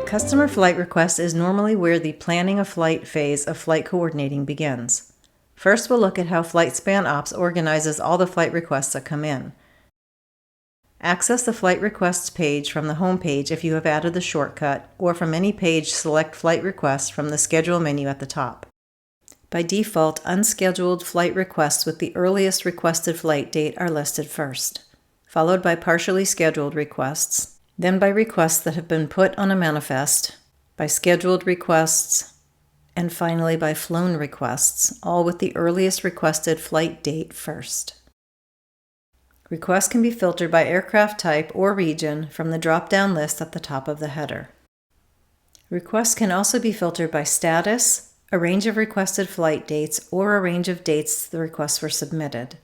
Customer flight request is normally where the planning a flight phase of flight coordinating begins. First, we'll look at how FlightSpan Ops organizes all the flight requests that come in. Access the Flight Requests page from the home page if you have added the shortcut, or from any page select Flight Requests from the Schedule menu at the top. By default, unscheduled flight requests with the earliest requested flight date are listed first, followed by partially scheduled requests, then by requests that have been put on a manifest, by scheduled requests, and finally by flown requests, all with the earliest requested flight date first. Requests can be filtered by aircraft type or region from the drop-down list at the top of the header. Requests can also be filtered by status, a range of requested flight dates, or a range of dates the requests were submitted.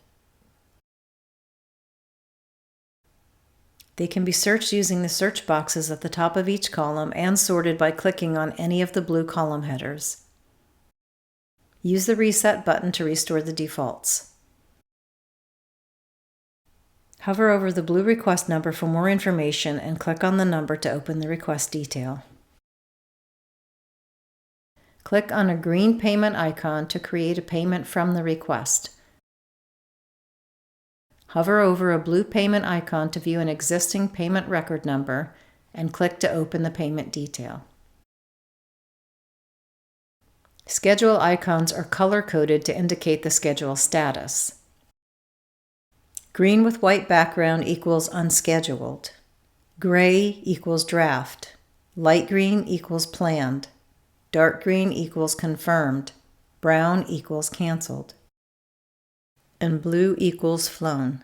They can be searched using the search boxes at the top of each column and sorted by clicking on any of the blue column headers. Use the Reset button to restore the defaults. Hover over the blue request number for more information and click on the number to open the request detail. Click on a green payment icon to create a payment from the request. Hover over a blue payment icon to view an existing payment record number and click to open the payment detail. Schedule icons are color-coded to indicate the schedule status. Green with white background equals unscheduled. Gray equals draft. Light green equals planned. Dark green equals confirmed. Brown equals canceled. And blue equals flown.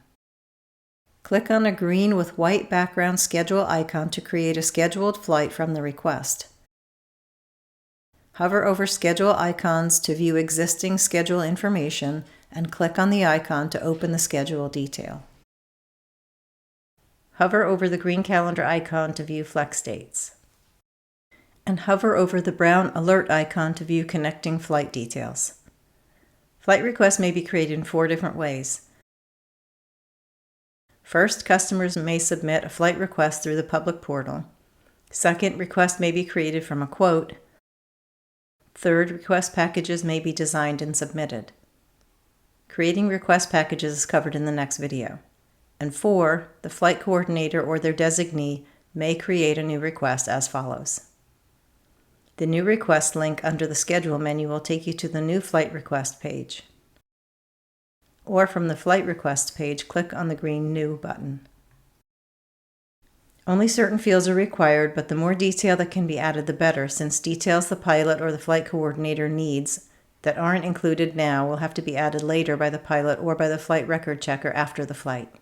Click on a green with white background schedule icon to create a scheduled flight from the request. Hover over schedule icons to view existing schedule information and click on the icon to open the schedule detail. Hover over the green calendar icon to view flex dates. And hover over the brown alert icon to view connecting flight details. Flight requests may be created in 4 different ways. First, customers may submit a flight request through the public portal. Second, requests may be created from a quote. Third, request packages may be designed and submitted. Creating request packages is covered in the next video. And 4, the flight coordinator or their designee may create a new request as follows. The new request link under the schedule menu will take you to the new flight request page. Or from the flight request page, click on the green New button. Only certain fields are required, but the more detail that can be added the better, since details the pilot or the flight coordinator needs that aren't included now will have to be added later by the pilot or by the flight record checker after the flight.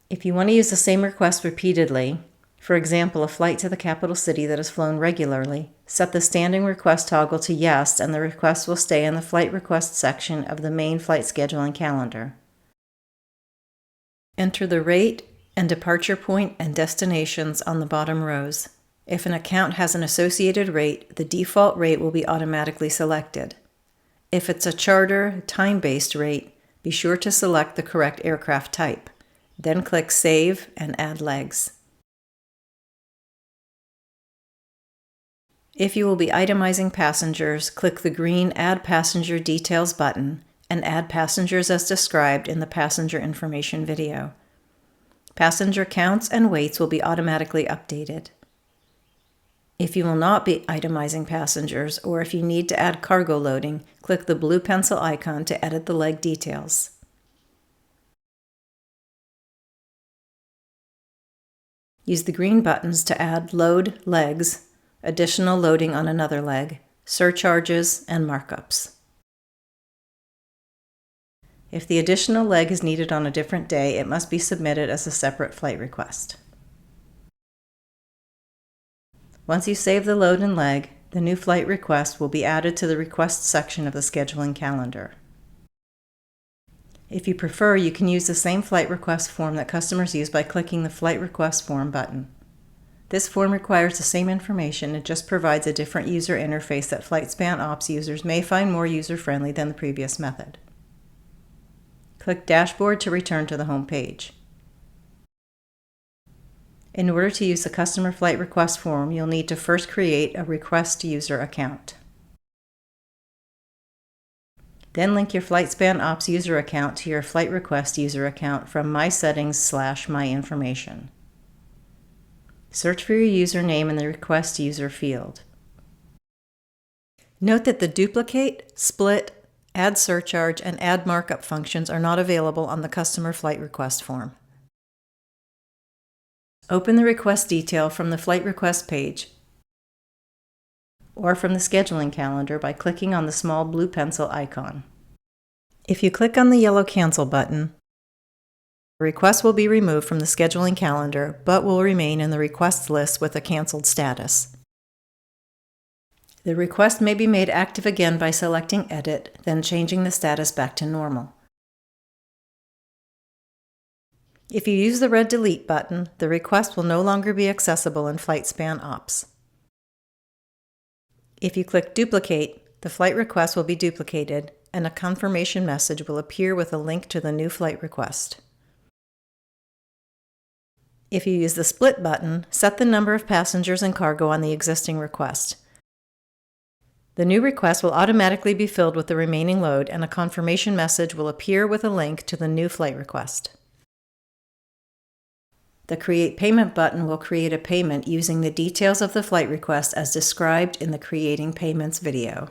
If you want to use the same request repeatedly, for example, a flight to the capital city that is flown regularly, set the standing request toggle to yes and the request will stay in the flight request section of the main flight scheduling calendar. Enter the rate and departure point and destinations on the bottom rows. If an account has an associated rate, the default rate will be automatically selected. If it's a charter, time-based rate, be sure to select the correct aircraft type. Then click Save and add legs. If you will be itemizing passengers, click the green Add Passenger Details button and add passengers as described in the passenger information video. Passenger counts and weights will be automatically updated. If you will not be itemizing passengers, or if you need to add cargo loading, click the blue pencil icon to edit the leg details. Use the green buttons to add load legs, additional loading on another leg, surcharges, and markups. If the additional leg is needed on a different day, it must be submitted as a separate flight request. Once you save the load and leg, the new flight request will be added to the request section of the scheduling calendar. If you prefer, you can use the same flight request form that customers use by clicking the Flight Request Form button. This form requires the same information, it just provides a different user interface that FlightSpan Ops users may find more user-friendly than the previous method. Click Dashboard to return to the home page. In order to use the customer flight request form, you'll need to first create a request user account. Then link your FlightSpan Ops user account to your flight request user account from My Settings/My Information. Search for your username in the request user field. Note that the duplicate, split, add surcharge, and add markup functions are not available on the customer flight request form. Open the request detail from the flight request page or from the scheduling calendar by clicking on the small blue pencil icon. If you click on the yellow Cancel button, the request will be removed from the scheduling calendar but will remain in the requests list with a canceled status. The request may be made active again by selecting Edit, then changing the status back to normal. If you use the red Delete button, the request will no longer be accessible in FlightSpan Ops. If you click Duplicate, the flight request will be duplicated, and a confirmation message will appear with a link to the new flight request. If you use the Split button, set the number of passengers and cargo on the existing request. The new request will automatically be filled with the remaining load, and a confirmation message will appear with a link to the new flight request. The Create Payment button will create a payment using the details of the flight request as described in the Creating Payments video.